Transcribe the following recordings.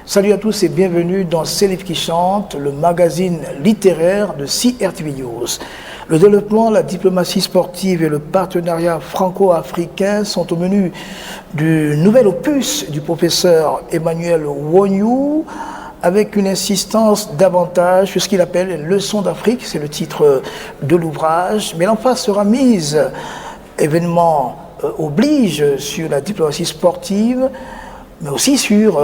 Salut à tous et bienvenue dans C'est Livres qui chantent, le magazine littéraire de CRTV News. Le développement, la diplomatie sportive et le partenariat franco-africain sont au menu du nouvel opus du professeur Emmanuel Wonyou, avec une insistance davantage sur ce qu'il appelle « Leçons d'Afrique », c'est le titre de l'ouvrage. Mais l'emphase sera mise, événement oblige, sur la diplomatie sportive, mais aussi sur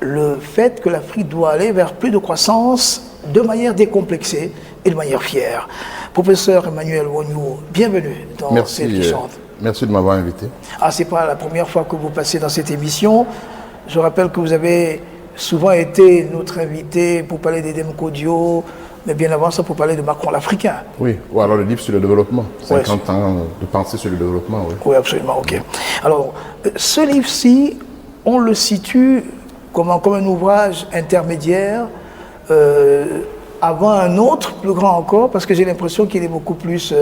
le fait que l'Afrique doit aller vers plus de croissance de manière décomplexée et de manière fière. Professeur Emmanuel Wonyou, bienvenue dans C'est Livres qui chantent. Merci de m'avoir invité. C'est pas la première fois que vous passez dans cette émission. Je rappelle que vous avez souvent été notre invité pour parler des Demkodio, mais bien avant ça pour parler de Macron l'Africain. Oui, ou alors le livre sur le développement, 50 ans de pensée sur le développement. Oui, oui, absolument, ok. Alors, ce livre-ci, on le situe comme un ouvrage intermédiaire avant un autre, plus grand encore, parce que j'ai l'impression qu'il est beaucoup plus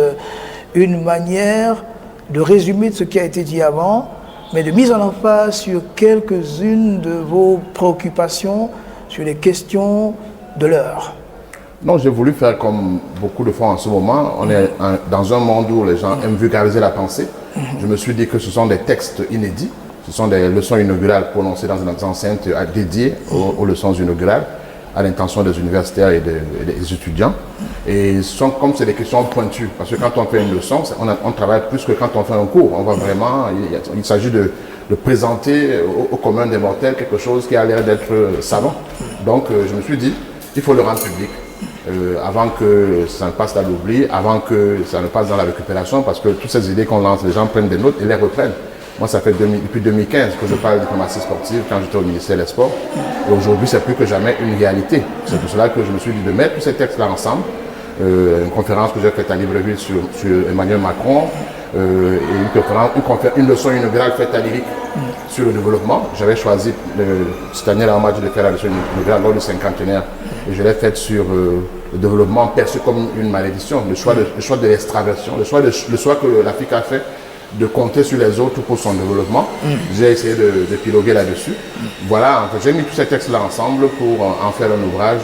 une manière de résumer de ce qui a été dit avant, mais de mise en emphase sur quelques-unes de vos préoccupations, sur les questions de l'heure. Non, j'ai voulu faire comme beaucoup de fois en ce moment. On est dans un monde où les gens aiment vulgariser la pensée. Je me suis dit que ce sont des textes inédits. Ce sont des leçons inaugurales prononcées dans une enceinte dédiée aux leçons inaugurales, à l'intention des universitaires et des étudiants. Et comme c'est des questions pointues, parce que quand on fait une leçon, on travaille plus que quand on fait un cours. On va vraiment, il s'agit de présenter au commun des mortels quelque chose qui a l'air d'être savant. Donc je me suis dit, il faut le rendre public. Avant que ça ne passe à l'oubli, avant que ça ne passe dans la récupération, parce que toutes ces idées qu'on lance, les gens prennent des notes et les reprennent. Moi, ça fait depuis 2015 que je parle de diplomatie sportive quand j'étais au ministère des Sports. Et aujourd'hui, c'est plus que jamais une réalité. C'est pour cela que je me suis dit de mettre tous ces textes-là ensemble. Une conférence que j'ai faite à Libreville sur Emmanuel Macron, et une leçon inaugurale faite à l'IRIC sur le développement. J'avais choisi cette année, on m'a dit de faire la leçon inaugurale lors du cinquantenaire. Et je l'ai faite sur le développement perçu comme une malédiction, le choix de l'extraversion, le choix que l'Afrique a fait de compter sur les autres pour son développement. J'ai essayé de piloguer là-dessus. Voilà, en fait, j'ai mis tous ces textes-là ensemble pour en faire un ouvrage.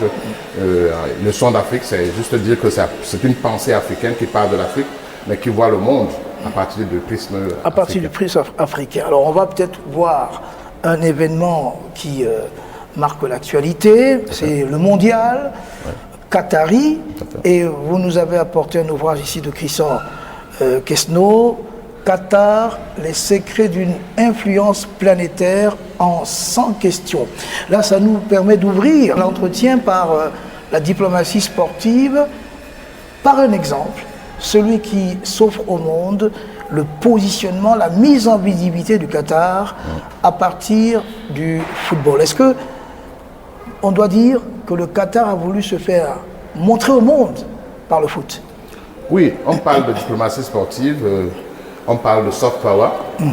Leçon d'Afrique, c'est juste dire que c'est une pensée africaine qui parle de l'Afrique, mais qui voit le monde à partir du prisme africain. À partir du prisme africain. Alors, on va peut-être voir un événement qui marque l'actualité, c'est le mondial, Qatari, et vous nous avez apporté un ouvrage ici de Christian Quesno, Qatar, les secrets d'une influence planétaire en 100 questions. Là, ça nous permet d'ouvrir l'entretien par la diplomatie sportive, par un exemple, celui qui s'offre au monde, le positionnement, la mise en visibilité du Qatar à partir du football. Est-ce que on doit dire que le Qatar a voulu se faire montrer au monde par le foot? Oui, on parle de diplomatie sportive. On parle de soft power,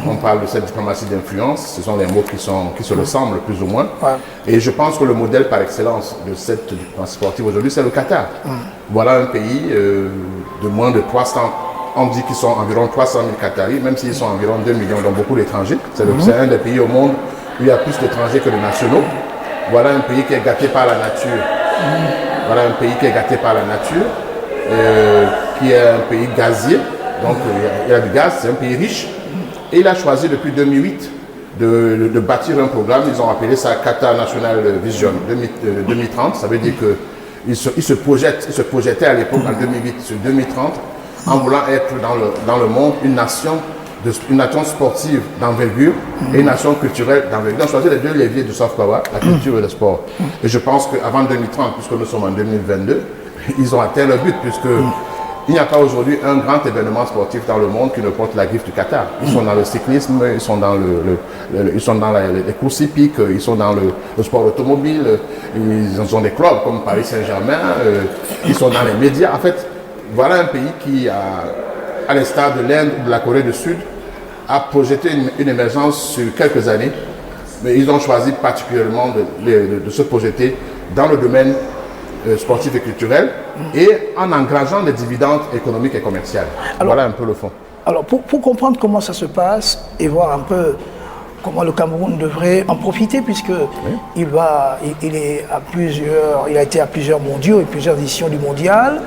on parle de cette diplomatie d'influence, ce sont des mots qui se ressemblent plus ou moins. Et je pense que le modèle par excellence de cette diplomatie sportive aujourd'hui, c'est le Qatar. Voilà un pays de moins de 300, on dit qu'ils sont environ 300 000 Qataris, même s'ils sont environ 2 millions, donc beaucoup d'étrangers. C'est un des pays au monde où il y a plus d'étrangers que de nationaux. Voilà un pays qui est gâté par la nature. Voilà un pays qui est gâté par la nature, qui est un pays gazier. Donc il y a du gaz, c'est un pays riche. Et il a choisi depuis 2008 de bâtir un programme, ils ont appelé ça Qatar National Vision 2030. Ça veut dire qu'il se projetait à l'époque en 2008 sur 2030 en voulant être dans le monde une nation sportive d'envergure et une nation culturelle d'envergure. Ils ont choisi les deux leviers du soft power, la culture et le sport. Et je pense qu'avant 2030, puisque nous sommes en 2022, ils ont atteint leur but, puisque il n'y a pas aujourd'hui un grand événement sportif dans le monde qui ne porte la griffe du Qatar. Ils sont dans le cyclisme, ils sont dans les courses hippiques, ils sont dans le sport automobile, ils ont des clubs comme Paris Saint-Germain, ils sont dans les médias. En fait, voilà un pays qui, à l'instar de l'Inde ou de la Corée du Sud, a projeté une émergence sur quelques années, mais ils ont choisi particulièrement de se projeter dans le domaine sportif et culturel et en engageant des dividendes économiques et commerciaux. Voilà un peu le fond. Alors pour comprendre comment ça se passe et voir un peu comment le Cameroun devrait en profiter, puisque il a été à plusieurs mondiaux et plusieurs éditions du mondial.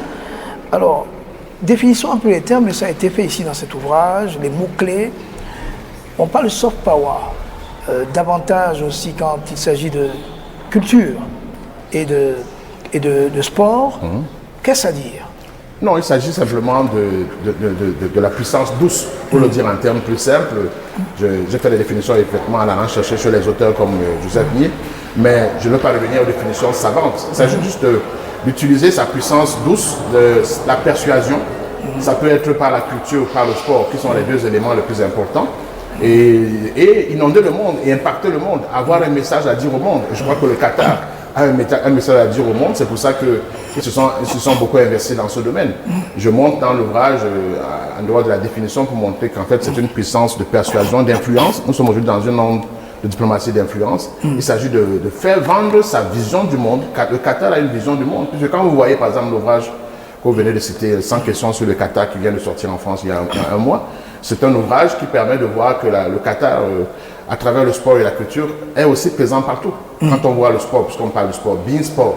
Alors, définissons un peu les termes, mais ça a été fait ici dans cet ouvrage, les mots-clés. On parle de soft power, davantage aussi quand il s'agit de culture et de sport. Qu'est-ce à dire? Non, il s'agit simplement de la puissance douce, pour le dire en termes plus simples. J'ai fait des définitions effectivement en allant chercher chez les auteurs comme Joseph Nye, mais je ne veux pas revenir aux définitions savantes. Il s'agit juste d'utiliser sa puissance douce, la persuasion. Ça peut être par la culture ou par le sport, qui sont les deux éléments les plus importants. Et inonder le monde et impacter le monde, avoir un message à dire au monde. Je crois que le Qatar a un message à dire au monde, c'est pour ça qu'ils se sont beaucoup investis dans ce domaine. Je montre dans l'ouvrage, en dehors de la définition, pour montrer qu'en fait c'est une puissance de persuasion, d'influence. Nous sommes aujourd'hui dans un monde de diplomatie d'influence. Il s'agit de faire vendre sa vision du monde. Le Qatar a une vision du monde. Puisque quand vous voyez par exemple l'ouvrage que vous venez de citer, 100 questions sur le Qatar, qui vient de sortir en France il y a un mois, c'est un ouvrage qui permet de voir que le Qatar, à travers le sport et la culture, est aussi présent partout. Quand on voit le sport, puisqu'on parle du sport, Bein Sport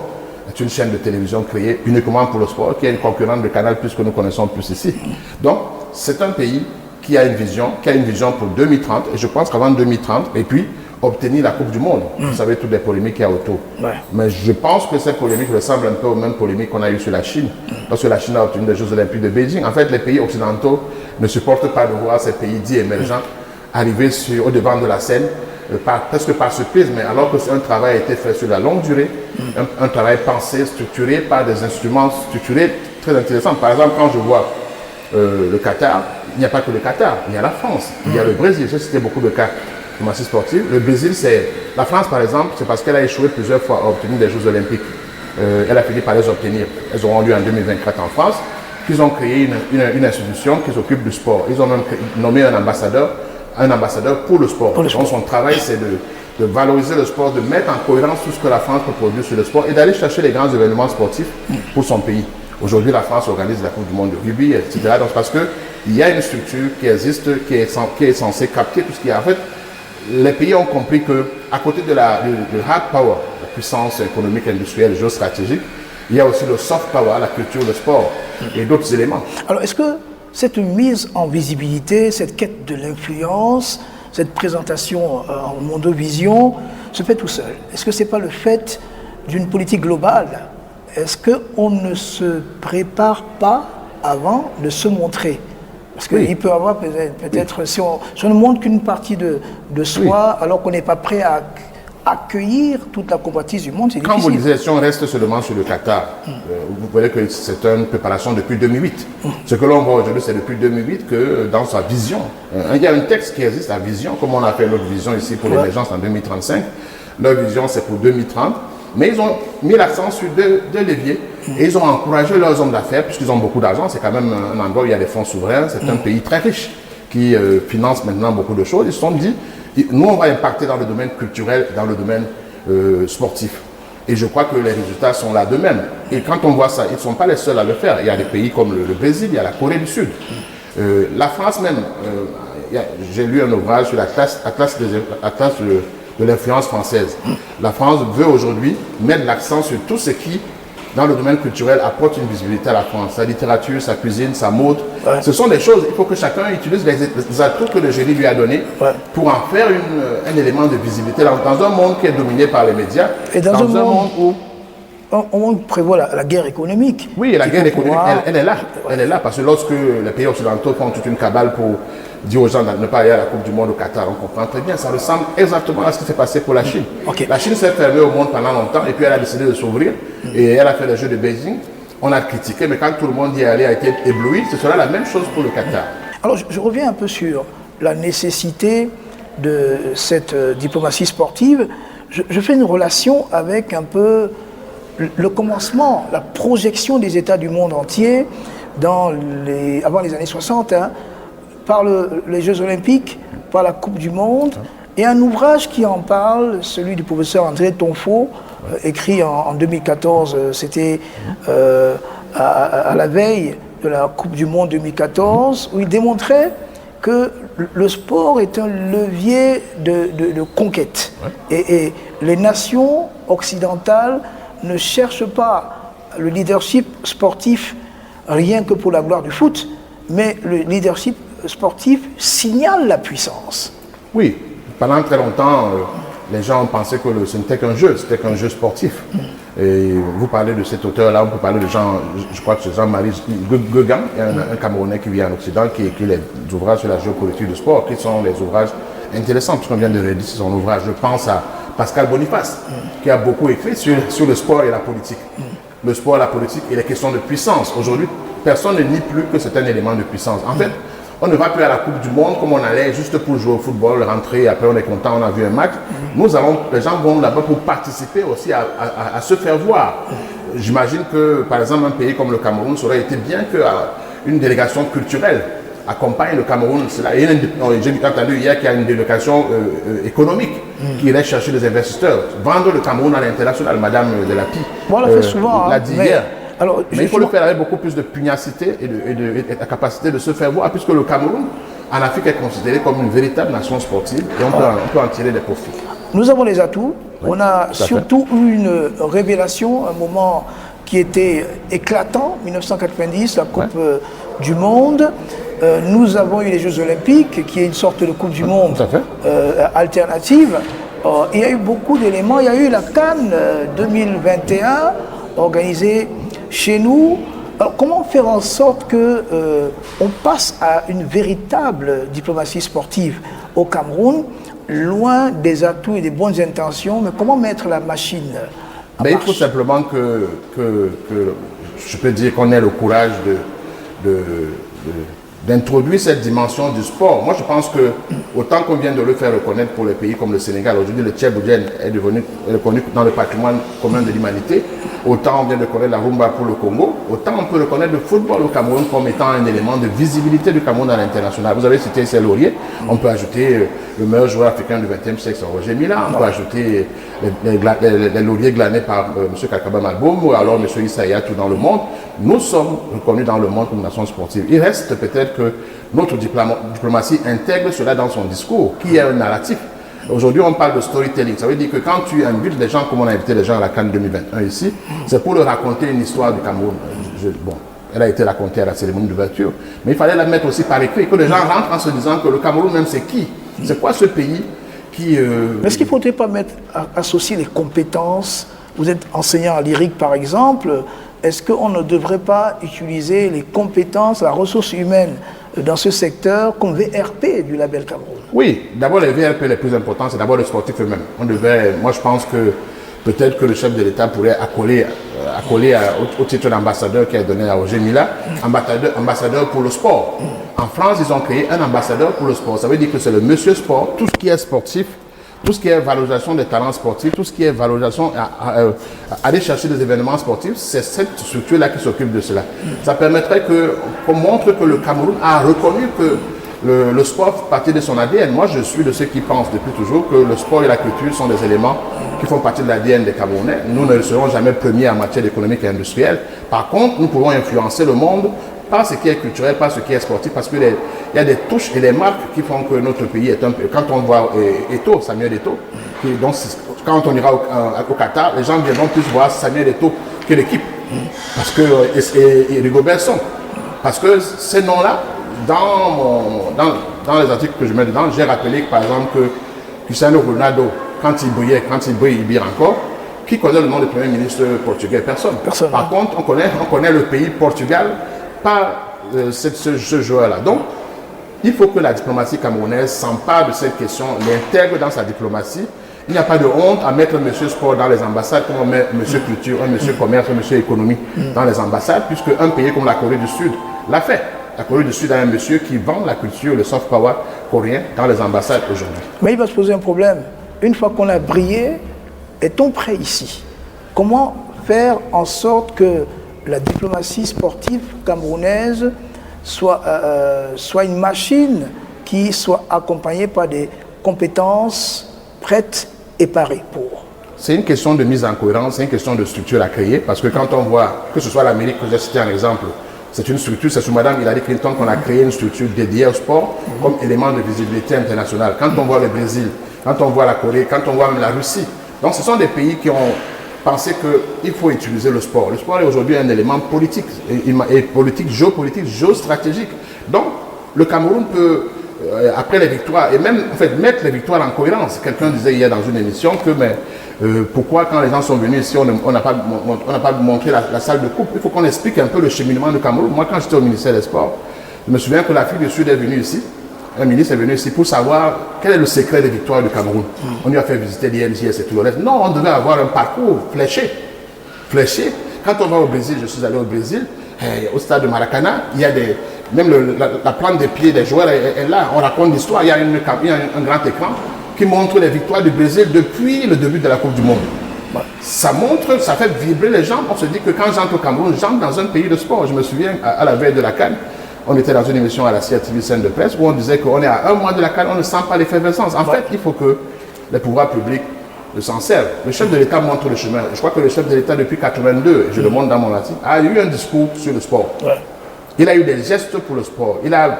est une chaîne de télévision créée uniquement pour le sport, qui est une concurrente de Canal+, que nous connaissons plus ici. Donc, c'est un pays qui a une vision pour 2030, et je pense qu'avant 2030, et puis obtenir la Coupe du Monde. Vous savez, toutes les polémiques qu'il y a autour. Mais je pense que ces polémiques ressemblent un peu aux mêmes polémiques qu'on a eues sur la Chine, lorsque la Chine a obtenu les Jeux Olympiques de Beijing. En fait, les pays occidentaux ne supportent pas de voir ces pays dits émergents arriver au devant de la scène, presque par surprise, mais alors que c'est un travail a été fait sur la longue durée, un travail pensé, structuré par des instruments structurés très intéressants. Par exemple, quand je vois le Qatar, il n'y a pas que le Qatar, il y a la France, il y a le Brésil. J'ai cité beaucoup de cas diplomatie sportive. Le Brésil, c'est la France, par exemple, c'est parce qu'elle a échoué plusieurs fois à obtenir des Jeux Olympiques. Elle a fini par les obtenir. Elles auront lieu en 2024 en France. Ils ont créé une institution qui s'occupe du sport. Ils ont même nommé un ambassadeur pour le sport. Donc son travail, c'est de valoriser le sport, de mettre en cohérence tout ce que la France peut produire sur le sport et d'aller chercher les grands événements sportifs pour son pays. Aujourd'hui, la France organise la Coupe du Monde de rugby, etc. Donc, parce qu'il y a une structure qui existe, qui est censée capter tout ce qu'il y a. En fait, les pays ont compris qu'à côté de hard power, la puissance économique, industrielle, géostratégique, il y a aussi le soft power, la culture, le sport et d'autres éléments. Alors, est-ce que cette mise en visibilité, cette quête de l'influence, cette présentation en mondovision se fait tout seul? Est-ce que ce n'est pas le fait d'une politique globale? Est-ce qu'on ne se prépare pas avant de se montrer? Parce qu'il peut y avoir peut-être, si on ne montre qu'une partie de soi, alors qu'on n'est pas prêt à accueillir toute la convoitise du monde, c'est difficile. Quand vous disiez, si on reste seulement sur le Qatar, vous voyez que c'est une préparation depuis 2008. Ce que l'on voit aujourd'hui, c'est depuis 2008 que dans sa vision, il y a un texte qui existe, la vision, comme on a fait notre vision ici pour l'émergence en 2035. Leur vision, c'est pour 2030. Mais ils ont mis l'accent sur deux leviers et ils ont encouragé leurs hommes d'affaires, puisqu'ils ont beaucoup d'argent. C'est quand même un endroit où il y a des fonds souverains. C'est un pays très riche qui finance maintenant beaucoup de choses. Ils se sont dit, nous, on va impacter dans le domaine culturel, dans le domaine sportif. Et je crois que les résultats sont là de même. Et quand on voit ça, ils ne sont pas les seuls à le faire. Il y a des pays comme le Brésil, il y a la Corée du Sud. La France même, j'ai lu un ouvrage sur l'Atlas de l'influence française. La France veut aujourd'hui mettre l'accent sur tout ce qui, dans le domaine culturel, apporte une visibilité à la France. Sa littérature, sa cuisine, sa mode. Ce sont des choses, il faut que chacun utilise les atouts que le génie lui a donnés pour en faire un élément de visibilité dans un monde qui est dominé par les médias. Et dans un monde où on prévoit la guerre économique. Oui, la guerre économique, elle est là. Elle est là parce que lorsque les pays occidentaux font toute une cabale pour dire aux gens de ne pas aller à la Coupe du Monde au Qatar, on comprend très bien. Ça ressemble exactement à ce qui s'est passé pour la Chine. La Chine s'est fermée au monde pendant longtemps et puis elle a décidé de s'ouvrir et elle a fait les Jeux de Beijing. On a critiqué, mais quand tout le monde y est allé, a été ébloui, ce sera la même chose pour le Qatar. Alors, je reviens un peu sur la nécessité de cette diplomatie sportive. Je fais une relation avec un peu le commencement, la projection des États du monde entier avant les années 60, par les Jeux Olympiques, par la Coupe du Monde, et un ouvrage qui en parle, celui du professeur André Tonfo, écrit en 2014, c'était à la veille de la Coupe du Monde 2014, où il démontrait que le sport est un levier de conquête. Ouais. Et les nations occidentales ne cherchent pas le leadership sportif rien que pour la gloire du foot, mais le leadership sportif signale la puissance. Oui, pendant très longtemps, les gens pensaient que ce n'était qu'un jeu, c'était qu'un jeu sportif. Et vous parlez de cet auteur-là, on peut parler de Jean, je crois que c'est Jean-Marie Guegan, un Camerounais qui vit en Occident, qui écrit les ouvrages sur la géopolitique du sport, qui sont des ouvrages intéressants, puisqu'on vient de rédiger son ouvrage. Je pense à Pascal Boniface, qui a beaucoup écrit sur le sport et la politique. Le sport, la politique et les questions de puissance. Aujourd'hui, personne ne nie plus que c'est un élément de puissance. En fait, on ne va plus à la Coupe du Monde comme on allait juste pour jouer au football, rentrer, après on est content, on a vu un match. Les gens vont là-bas pour participer aussi à se faire voir. J'imagine que, par exemple, un pays comme le Cameroun, ça aurait été bien qu'une délégation culturelle accompagne le Cameroun. J'ai entendu hier qu'il y a une délégation économique qui irait chercher des investisseurs, vendre le Cameroun à l'international, Madame Delapi. Bon, on l'a fait souvent. L'a dit hier. Alors, mais il faut le faire avec beaucoup plus de pugnacité et la capacité de se faire voir, puisque le Cameroun, en Afrique, est considéré comme une véritable nation sportive et on peut en tirer des profits. Nous avons les atouts. Oui, on a surtout eu une révélation, un moment qui était éclatant, 1990, la Coupe du Monde. Nous avons eu les Jeux Olympiques, qui est une sorte de Coupe du Monde alternative. Il y a eu beaucoup d'éléments. Il y a eu la CAN 2021 organisée chez nous. Alors, comment faire en sorte qu'on passe à une véritable diplomatie sportive au Cameroun, loin des atouts et des bonnes intentions, mais comment mettre la machine en marche? Il faut simplement que je peux dire qu'on ait le courage d'introduire cette dimension du sport. Moi, je pense que autant qu'on vient de le faire reconnaître pour les pays comme le Sénégal, aujourd'hui le Tchèque-Boudjen est reconnu dans le patrimoine commun de l'humanité, autant on vient de reconnaître la rumba pour le Congo, autant on peut reconnaître le football au Cameroun comme étant un élément de visibilité du Cameroun à l'international. Vous avez cité ces lauriers, on peut ajouter le meilleur joueur africain du XXe siècle, Roger Mila, on peut ajouter les lauriers glanés par M. Kakaba Malboum ou alors M. Issa Hayatou dans le monde. Nous sommes reconnus dans le monde comme nation sportive. Il reste peut-être que notre diplomatie intègre cela dans son discours, qui est un narratif. Aujourd'hui, on parle de storytelling. Ça veut dire que quand tu invites des gens, comme on a invité les gens à la CAN 2021 ici, c'est pour leur raconter une histoire du Cameroun. Bon, elle a été racontée à la cérémonie d'ouverture, mais il fallait la mettre aussi par écrit, que les gens rentrent en se disant que le Cameroun même c'est qui? C'est quoi ce pays qui... Est-ce qu'il ne faudrait pas associer les compétences? Vous êtes enseignant en lyrique par exemple. Est-ce qu'on ne devrait pas utiliser les compétences, la ressource humaine dans ce secteur comme VRP du label Cameroun? Oui, d'abord les VRP les plus importants, c'est d'abord les sportifs eux-mêmes. Moi je pense que peut-être que le chef de l'État pourrait accoler au titre d'ambassadeur qui est donné à Roger Mila, ambassadeur pour le sport. En France, ils ont créé un ambassadeur pour le sport. Ça veut dire que c'est le monsieur sport, tout ce qui est sportif, tout ce qui est valorisation des talents sportifs, tout ce qui est valorisation, aller chercher des événements sportifs, c'est cette structure-là qui s'occupe de cela. Ça permettrait qu'on montre que le Cameroun a reconnu que le sport fait partie de son ADN. Moi, je suis de ceux qui pensent depuis toujours que le sport et la culture sont des éléments qui font partie de l'ADN des Camerounais. Nous ne serons jamais premiers en matière économique et industrielle. Par contre, nous pouvons influencer le monde par ce qui est culturel, par ce qui est sportif, parce qu'il y a des touches et des marques qui font que notre pays est un peu... Quand on voit Eto'o, Samuel Eto'o, donc quand on ira au Qatar, les gens viendront plus voir Samuel Eto'o que l'équipe. Parce que, et Rigobert Song. Parce que ces noms-là, dans les articles que je mets dedans, j'ai rappelé par exemple que Cristiano Ronaldo, quand il brille, il brille encore. Qui connaît le nom du Premier ministre portugais? Personne. Par contre, on connaît le pays Portugal par ce joueur-là. Donc, il faut que la diplomatie camerounaise s'empare de cette question, l'intègre dans sa diplomatie. Il n'y a pas de honte à mettre monsieur sport dans les ambassades, comme on met monsieur culture, monsieur commerce, monsieur économie dans les ambassades, puisque un pays comme la Corée du Sud l'a fait. La Corée du Sud a un monsieur qui vend la culture, le soft power coréen dans les ambassades aujourd'hui. Mais il va se poser un problème. Une fois qu'on a brillé, est-on prêt ici? Comment faire en sorte que la diplomatie sportive camerounaise soit une machine qui soit accompagnée par des compétences prêtes et parées pour? C'est une question de mise en cohérence, c'est une question de structure à créer, parce que quand on voit, que ce soit l'Amérique que j'ai cité en exemple, C'est une structure, c'est sous Mme Hillary Clinton qu'on a créé une structure dédiée au sport comme élément de visibilité internationale. Quand on voit le Brésil, quand on voit la Corée, quand on voit même la Russie, donc ce sont des pays qui ont pensé qu'il faut utiliser le sport. Le sport est aujourd'hui un élément politique, et politique, géopolitique, géostratégique. Donc le Cameroun peut, après les victoires, et même en fait mettre les victoires en cohérence. Quelqu'un disait hier dans une émission que pourquoi quand les gens sont venus ici, on n'a pas montré la salle de coupe. Il faut qu'on explique un peu le cheminement du Cameroun. Moi, quand j'étais au ministère des Sports, je me souviens que l'Afrique du Sud est venue ici. Un ministre est venu ici pour savoir quel est le secret des victoires du Cameroun. On lui a fait visiter l'INJS et tout le reste. Non, on devait avoir un parcours fléché. Fléché. Quand on va au Brésil, je suis allé au Brésil, au stade de Maracana, il y a même la plante des pieds des joueurs est là. On raconte l'histoire. Il y a un grand écran qui montre les victoires du Brésil depuis le début de la Coupe du Monde. Ça montre, ça fait vibrer les gens. On se dit que quand j'entre au Cameroun, j'entre dans un pays de sport. Je me souviens, à la veille de la CAN, on était dans une émission à la CRTV scène de presse où on disait qu'on est à un mois de la CAN, on ne sent pas l'effervescence. En fait, il faut que les pouvoirs publics s'en servent. Le chef de l'État montre le chemin. Je crois que le chef de l'État, depuis 1982, je le montre dans mon article, a eu un discours sur le sport. Il a eu des gestes pour le sport. Il a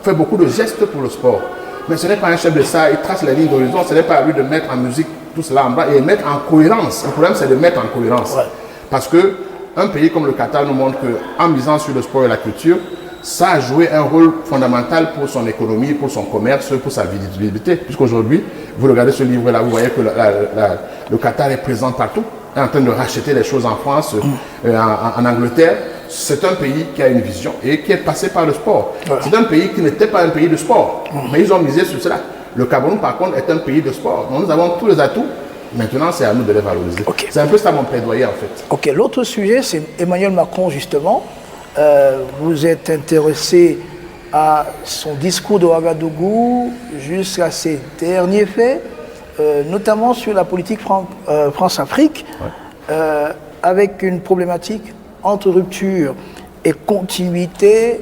fait beaucoup de gestes pour le sport. Mais ce n'est pas un chef de ça, il trace la ligne d'horizon, ce n'est pas à lui de mettre en musique tout cela en bas et mettre en cohérence. Le problème, c'est de mettre en cohérence. Parce qu'un pays comme le Qatar nous montre qu'en misant sur le sport et la culture, ça a joué un rôle fondamental pour son économie, pour son commerce, pour sa visibilité. Puisqu'aujourd'hui, vous regardez ce livre-là, vous voyez que le Qatar est présent partout, est en train de racheter des choses en France, en Angleterre. C'est un pays qui a une vision et qui est passé par le sport. C'est un pays qui n'était pas un pays de sport, mais ils ont misé sur cela. Le Cameroun, par contre, est un pays de sport. Donc nous avons tous les atouts. Maintenant, c'est à nous de les valoriser. C'est un peu ça mon plaidoyer, en fait. Ok, l'autre sujet, c'est Emmanuel Macron, justement. Vous êtes intéressé à son discours de Ouagadougou jusqu'à ses derniers faits, notamment sur la politique France-Afrique, avec une problématique entre rupture et continuité.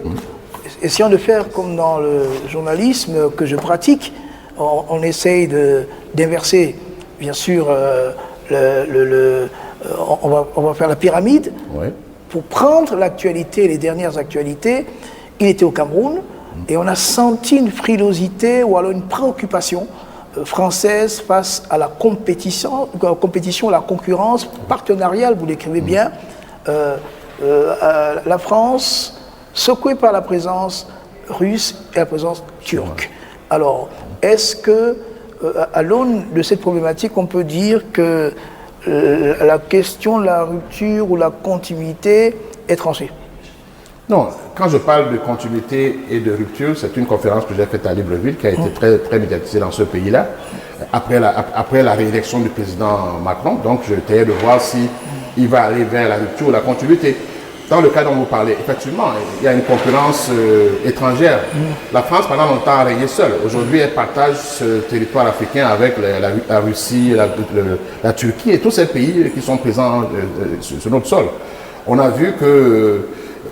Essayons de faire comme dans le journalisme que je pratique. On essaye d'inverser, bien sûr, on va faire la pyramide. Pour prendre l'actualité, les dernières actualités. Il était au Cameroun et on a senti une frilosité ou alors une préoccupation française face à la compétition, la concurrence partenariale, vous l'écrivez bien. La France secouée par la présence russe et la présence turque. Alors, est-ce que, à l'aune de cette problématique, on peut dire que la question de la rupture ou la continuité est tranchée? Non, quand je parle de continuité et de rupture, c'est une conférence que j'ai faite à Libreville qui a été très, très médiatisée dans ce pays-là, après la réélection du président Macron. Donc, je essayais de voir s'il va aller vers la rupture ou la continuité. Dans le cas dont vous parlez, effectivement, il y a une concurrence étrangère. La France, pendant longtemps, a régné seule. Aujourd'hui, elle partage ce territoire africain avec la Russie, la Turquie et tous ces pays qui sont présents sur notre sol. On a vu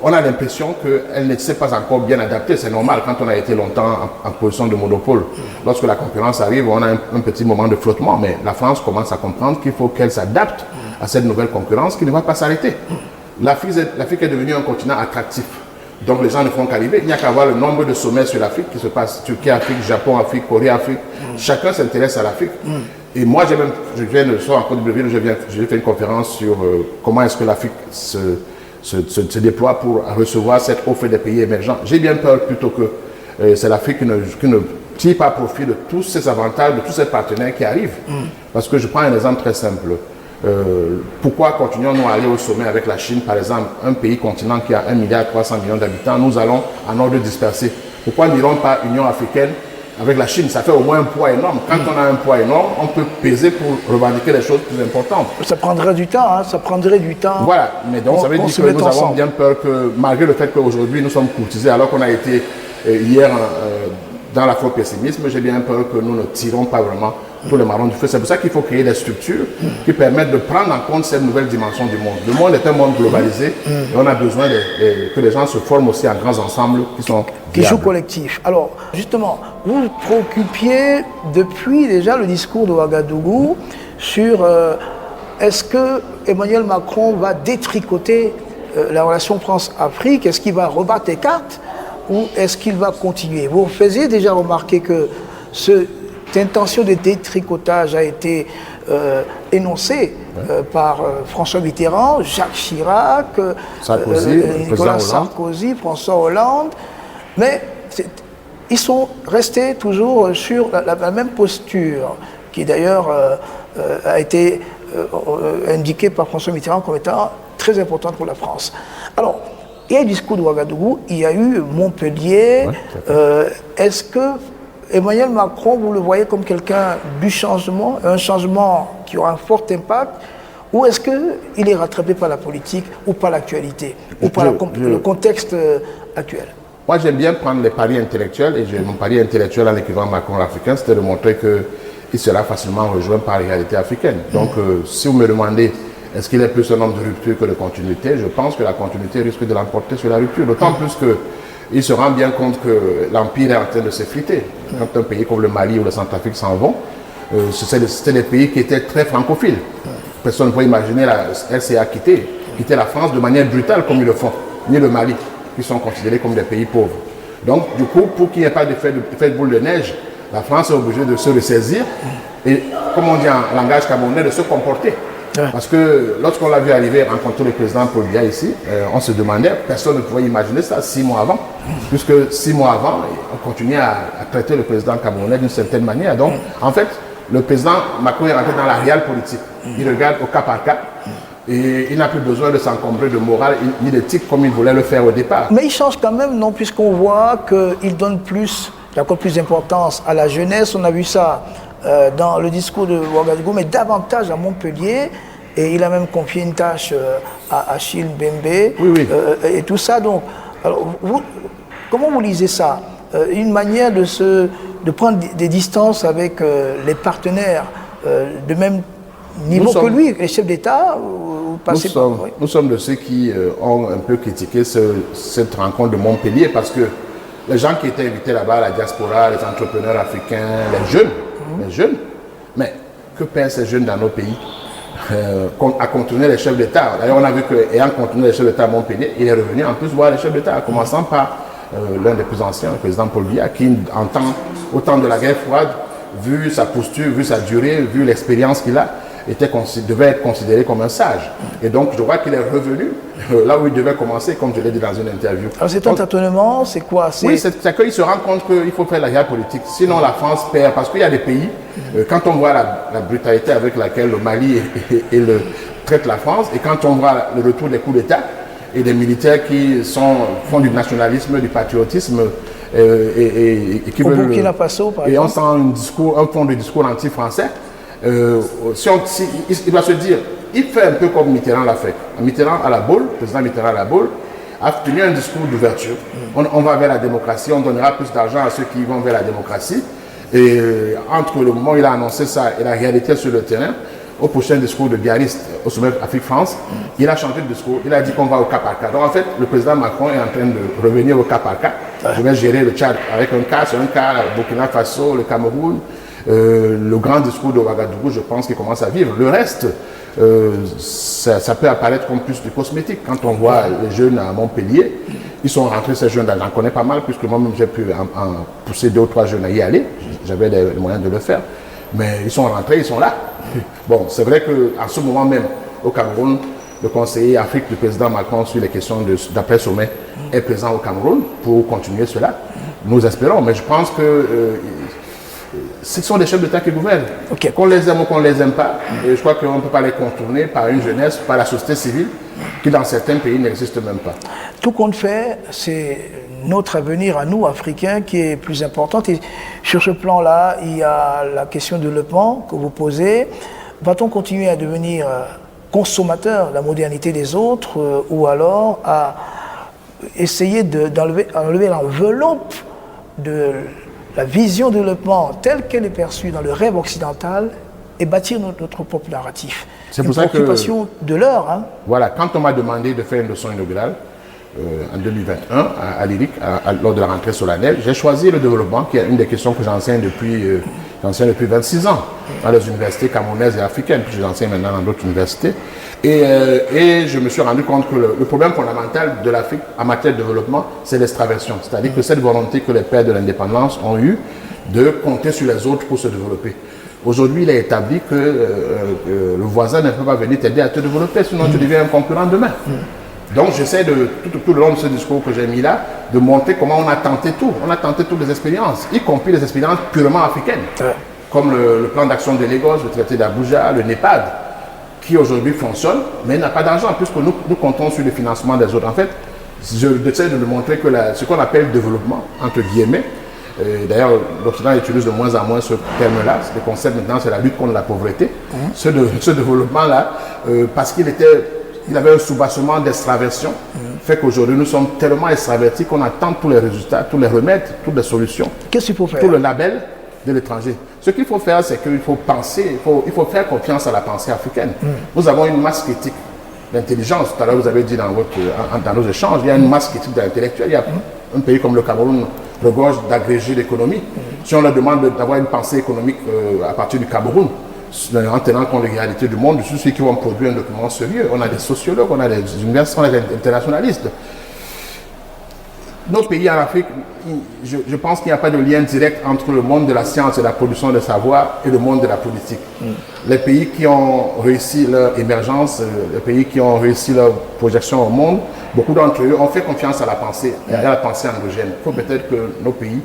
on a l'impression qu'elle ne s'est pas encore bien adaptée. C'est normal quand on a été longtemps en position de monopole. Lorsque la concurrence arrive, on a un petit moment de flottement. Mais la France commence à comprendre qu'il faut qu'elle s'adapte à cette nouvelle concurrence qui ne va pas s'arrêter. L'Afrique est devenue un continent attractif. Donc les gens ne font qu'arriver. Il n'y a qu'à voir le nombre de sommets sur l'Afrique qui se passent. Turquie, Afrique, Japon, Afrique, Corée, Afrique. Chacun s'intéresse à l'Afrique. Et moi, je viens de soir en Côte d'Ivoire, j'ai fait une conférence sur comment est-ce que l'Afrique se déploie pour recevoir cette offre des pays émergents. J'ai bien peur plutôt que c'est l'Afrique qui ne tire pas profit de tous ces avantages, de tous ces partenaires qui arrivent. Parce que je prends un exemple très simple. Pourquoi continuons-nous à aller au sommet avec la Chine, par exemple, un pays continent qui a 1,3 milliard d'habitants, nous allons en ordre dispersé. Pourquoi n'irons pas Union africaine avec la Chine? Ça fait au moins un poids énorme. Quand on a un poids énorme, on peut peser pour revendiquer les choses plus importantes. Ça prendrait du temps, hein, ça prendrait du temps. Voilà, mais donc ça veut dire que nous avons bien peur que, malgré le fait qu'aujourd'hui nous sommes courtisés, alors qu'on a été hier dans l'afro-pessimisme, j'ai bien peur que nous ne tirons pas vraiment tous les marrons du feu. C'est pour ça qu'il faut créer des structures qui permettent de prendre en compte cette nouvelle dimension du monde. Le monde est un monde globalisé et on a besoin que les gens se forment aussi en grands ensembles qui jouent collectif. Alors, justement, vous vous préoccupiez depuis déjà le discours de Ouagadougou sur est-ce que Emmanuel Macron va détricoter la relation France-Afrique, est-ce qu'il va rebattre les cartes ou est-ce qu'il va continuer? Vous faisiez déjà remarquer que cette intention de détricotage a été énoncée par François Mitterrand, Jacques Chirac, Nicolas Sarkozy, François Hollande, mais ils sont restés toujours sur la même posture, qui d'ailleurs a été indiquée par François Mitterrand comme étant très importante pour la France. Alors, il y a eu le discours de Ouagadougou, il y a eu Montpellier. Est-ce que Emmanuel Macron, vous le voyez comme quelqu'un du changement, un changement qui aura un fort impact, ou est-ce qu'il est rattrapé par la politique ou par l'actualité, ou par le contexte actuel? Moi, j'aime bien prendre les paris intellectuels, et mon pari intellectuel en écrivant Macron l'Africain, c'était de montrer qu'il sera facilement rejoint par les réalités africaines. Donc, si vous me demandez, est-ce qu'il est plus un homme de rupture que de continuité, je pense que la continuité risque de l'emporter sur la rupture, d'autant plus qu'il se rend bien compte que l'Empire est en train de s'effriter. Quand un pays comme le Mali ou le Centrafrique s'en vont, c'était des pays qui étaient très francophiles. Personne ne peut imaginer la RCA quitter la France de manière brutale comme ils le font, ni le Mali, qui sont considérés comme des pays pauvres. Donc, du coup, pour qu'il n'y ait pas d'effet de boule de neige, la France est obligée de se ressaisir et, comme on dit en langage camerounais, de se comporter. Parce que lorsqu'on l'a vu arriver rencontrer le président Paul Biya ici, on se demandait, personne ne pouvait imaginer ça 6 mois avant, puisque 6 mois avant, on continuait à traiter le président camerounais d'une certaine manière. Donc, en fait, le président Macron est rentré dans la réelle politique. Il regarde au cas par cas. Et il n'a plus besoin de s'encombrer de morale ni d'éthique comme il voulait le faire au départ. Mais il change quand même, non, puisqu'on voit qu'il donne encore plus d'importance à la jeunesse. On a vu ça dans le discours de Ouagadougou, mais davantage à Montpellier. Et il a même confié une tâche à Achille Mbembe. Et tout ça. Donc, alors, comment vous lisez ça? Une manière de prendre des distances avec les partenaires de même niveau que lui, les chefs d'État? Nous sommes de ceux qui ont un peu critiqué cette rencontre de Montpellier parce que les gens qui étaient invités là-bas, la diaspora, les entrepreneurs africains, les jeunes, mais que perdent ces jeunes dans nos pays à contourner les chefs d'État? D'ailleurs, on a vu qu'ayant contourné les chefs d'État à Montpellier, il est revenu en plus voir les chefs d'État, en commençant par l'un des plus anciens, le président Paul Biya, qui, au temps de la guerre froide, vu sa posture, vu sa durée, vu l'expérience qu'il a, devait être considéré comme un sage. Et donc, je vois qu'il est revenu là où il devait commencer, comme je l'ai dit dans une interview. Alors, c'est un tâtonnement, c'est quoi? Oui, c'est qu'il se rend compte qu'il faut faire la guerre politique. Sinon, la France perd. Parce qu'il y a des pays, quand on voit la brutalité avec laquelle le Mali traite la France, et quand on voit le retour des coups d'État, et des militaires qui font du nationalisme, du patriotisme, et qui veulent... Au Burkina Faso, par exemple. Et on sent un fond de discours anti-français. Il doit se dire, il fait un peu comme Mitterrand l'a fait. Mitterrand à la Baule, le président Mitterrand à la Baule, a tenu un discours d'ouverture. On va vers la démocratie, on donnera plus d'argent à ceux qui vont vers la démocratie. Et entre le moment où il a annoncé ça et la réalité sur le terrain, au prochain discours de Biarritz au sommet Afrique-France, il a changé de discours. Il a dit qu'on va au cas par cas. Donc en fait, le président Macron est en train de revenir au cas par cas. Je vais gérer le Tchad avec un cas, sur un cas, Burkina Faso, le Cameroun. Le grand discours de Ouagadougou, je pense qu'il commence à vivre. Le reste, ça peut apparaître comme plus du cosmétique. Quand on voit les jeunes à Montpellier, ils sont rentrés, ces jeunes, j'en connais pas mal, puisque moi-même j'ai pu en pousser 2 ou 3 jeunes à y aller. J'avais les moyens de le faire. Mais ils sont rentrés, ils sont là. Bon, c'est vrai qu'à ce moment même, au Cameroun, le conseiller Afrique du président Macron sur les questions d'après-sommet est présent au Cameroun pour continuer cela. Nous espérons, mais je pense que ce sont des chefs d'État qui gouvernent. Qu'on les aime ou qu'on ne les aime pas, et je crois qu'on ne peut pas les contourner par une jeunesse, par la société civile, qui dans certains pays n'existe même pas. Tout compte fait, c'est notre avenir à nous, Africains, qui est plus importante. Et sur ce plan-là, il y a la question de développement que vous posez. Va-t-on continuer à devenir consommateur de la modernité des autres ou alors à essayer d'enlever l'enveloppe de la vision de développement telle qu'elle est perçue dans le rêve occidental et bâtir notre propre narratif? C'est pour ça que... préoccupation de l'heure. Hein. Voilà, quand on m'a demandé de faire une leçon inaugurale, en 2021 à l'IRIC, lors de la rentrée solennelle. J'ai choisi le développement, qui est une des questions que j'enseigne depuis 26 ans dans les universités camerounaises et africaines, puis j'enseigne maintenant dans d'autres universités. Et je me suis rendu compte que le problème fondamental de l'Afrique en matière de développement, c'est l'extraversion. C'est-à-dire que cette volonté que les pères de l'indépendance ont eue de compter sur les autres pour se développer. Aujourd'hui, il est établi que le voisin ne peut pas venir t'aider à te développer, sinon tu deviens un concurrent demain. Donc j'essaie tout le long de ce discours que j'ai mis là, de montrer comment on a tenté tout. On a tenté toutes les expériences, y compris les expériences purement africaines, comme le plan d'action de Lagos, le traité d'Abuja, le NEPAD, qui aujourd'hui fonctionne, mais n'a pas d'argent, puisque nous comptons sur le financement des autres. En fait, j'essaie de montrer que ce qu'on appelle développement, entre guillemets, d'ailleurs, l'Occident utilise de moins en moins ce terme-là. Le concept maintenant, c'est la lutte contre la pauvreté. Ce développement-là, parce qu'il avait un soubassement d'extraversion, fait qu'aujourd'hui, nous sommes tellement extravertis qu'on attend tous les résultats, tous les remèdes, toutes les solutions. Qu'est-ce qu'il faut faire? Tout le label de l'étranger. Ce qu'il faut faire, c'est qu'il faut penser, il faut faire confiance à la pensée africaine. Nous avons une masse critique d'intelligence. Tout à l'heure, vous avez dit dans nos échanges, il y a une masse critique d'intellectuels. Il y a un pays comme le Cameroun regorge d'agrégés d'économie. Si on leur demande d'avoir une pensée économique à partir du Cameroun, en tenant compte des réalités du monde, je suis ceux qui vont produire un document sérieux. On a des sociologues, on a des universités, on a des internationalistes. Nos pays en Afrique, je pense qu'il n'y a pas de lien direct entre le monde de la science et la production de savoir et le monde de la politique. Les pays qui ont réussi leur émergence, les pays qui ont réussi leur projection au monde, beaucoup d'entre eux ont fait confiance à la pensée, à la pensée endogène. Il faut peut-être que nos pays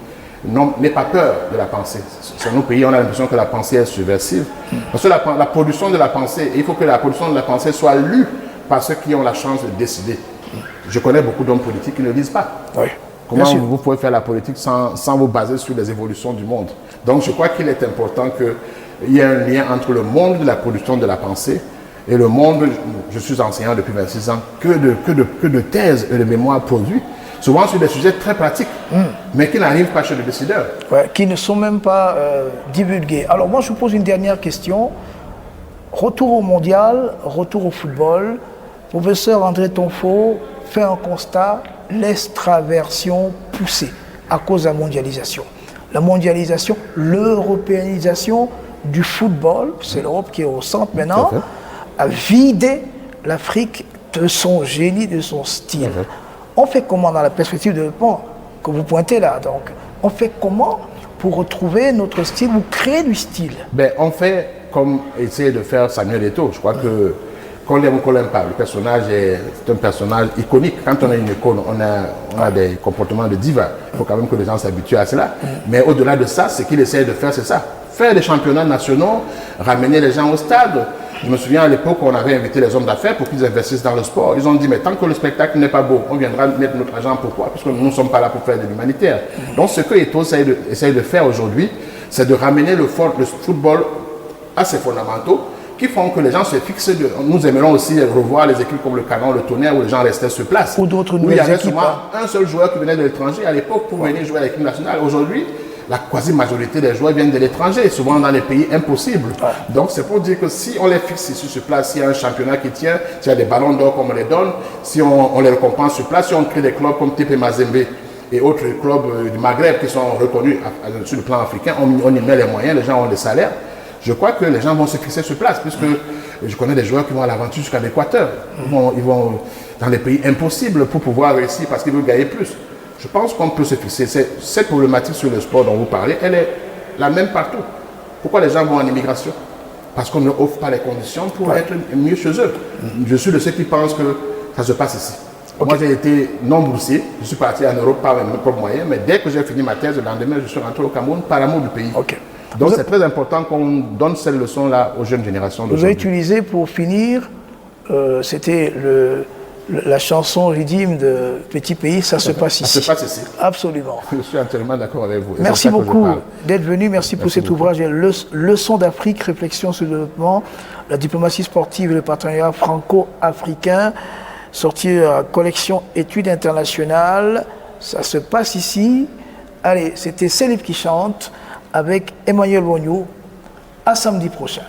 n'aient pas peur de la pensée. Sur nos pays, on a l'impression que la pensée est subversive. Parce que la production de la pensée, il faut que la production de la pensée soit lue par ceux qui ont la chance de décider. Je connais beaucoup d'hommes politiques qui ne lisent pas. Oui. Comment vous pouvez faire la politique sans vous baser sur les évolutions du monde? Donc je crois qu'il est important qu'il y ait un lien entre le monde de la production de la pensée et le monde, je suis enseignant depuis 26 ans, que de thèses et de mémoires produits, souvent sur des sujets très pratiques, mais qui n'arrivent pas chez les décideurs. Ouais, qui ne sont même pas divulgués. Alors moi je vous pose une dernière question. Retour au mondial, retour au football. Professeur André Tonfo fait un constat, l'extraversion poussée à cause de la mondialisation. La mondialisation, l'européanisation du football, c'est l'Europe qui est au centre maintenant, a vidé l'Afrique de son génie, de son style. On fait comment dans la perspective de développement que vous pointez là, donc on fait comment pour retrouver notre style ou créer du style? Ben, on fait comme essayer de faire Samuel Eto'o. Je crois que qu'on l'aime ou qu'on l'aime pas, le personnage est un personnage iconique. Quand on a une icône, on a des comportements de diva. Il faut quand même que les gens s'habituent à cela. Mais au-delà de ça, ce qu'il essaie de faire, c'est ça. Faire des championnats nationaux, ramener les gens au stade. Je me souviens à l'époque, on avait invité les hommes d'affaires pour qu'ils investissent dans le sport. Ils ont dit, mais tant que le spectacle n'est pas beau, on viendra mettre notre argent. Pourquoi? Parce que nous ne sommes pas là pour faire de l'humanitaire. Donc ce que Eto'o essaie de faire aujourd'hui, c'est de ramener le football à ses fondamentaux, qui font que les gens se fixent. Nous aimerions aussi revoir les équipes comme le Canon, le Tonnerre, où les gens restaient sur place. Ou d'autres nouvelles équipes. Il y avait souvent un seul joueur qui venait de l'étranger à l'époque pour venir jouer à l'équipe nationale. Aujourd'hui, la quasi-majorité des joueurs viennent de l'étranger, souvent dans les pays impossibles. Donc c'est pour dire que si on les fixe sur place, s'il y a un championnat qui tient, s'il y a des ballons d'or comme on les donne, si on les récompense sur place, si on crée des clubs comme TP Mazembe et autres clubs du Maghreb qui sont reconnus sur le plan africain, on y met les moyens, les gens ont des salaires. Je crois que les gens vont se fixer sur place, puisque je connais des joueurs qui vont à l'aventure jusqu'à l'Équateur. Ils vont dans des pays impossibles pour pouvoir réussir parce qu'ils veulent gagner plus. Je pense qu'on peut se fixer. Cette problématique sur le sport dont vous parlez, elle est la même partout. Pourquoi les gens vont en immigration? Parce qu'on ne offre pas les conditions pour être mieux chez eux. Je suis de ceux qui pensent que ça se passe ici. Moi, j'ai été non boursier. Je suis parti en Europe par mes propres moyens, mais dès que j'ai fini ma thèse, le lendemain, je suis rentré au Cameroun par amour du pays. Donc c'est très important qu'on donne cette leçon-là aux jeunes générations. Vous avez utilisé pour finir, c'était la chanson rythme de Petit Pays, ça se passe ici. Ça se passe ici. Absolument. Je suis entièrement d'accord avec vous. Merci beaucoup d'être venu, merci pour cet ouvrage. Leçon d'Afrique, réflexion sur le développement, la diplomatie sportive et le partenariat franco-africain, sorti de la collection Études internationales, ça se passe ici. Allez, c'était Célib qui chante avec Emmanuel Wognou. À samedi prochain.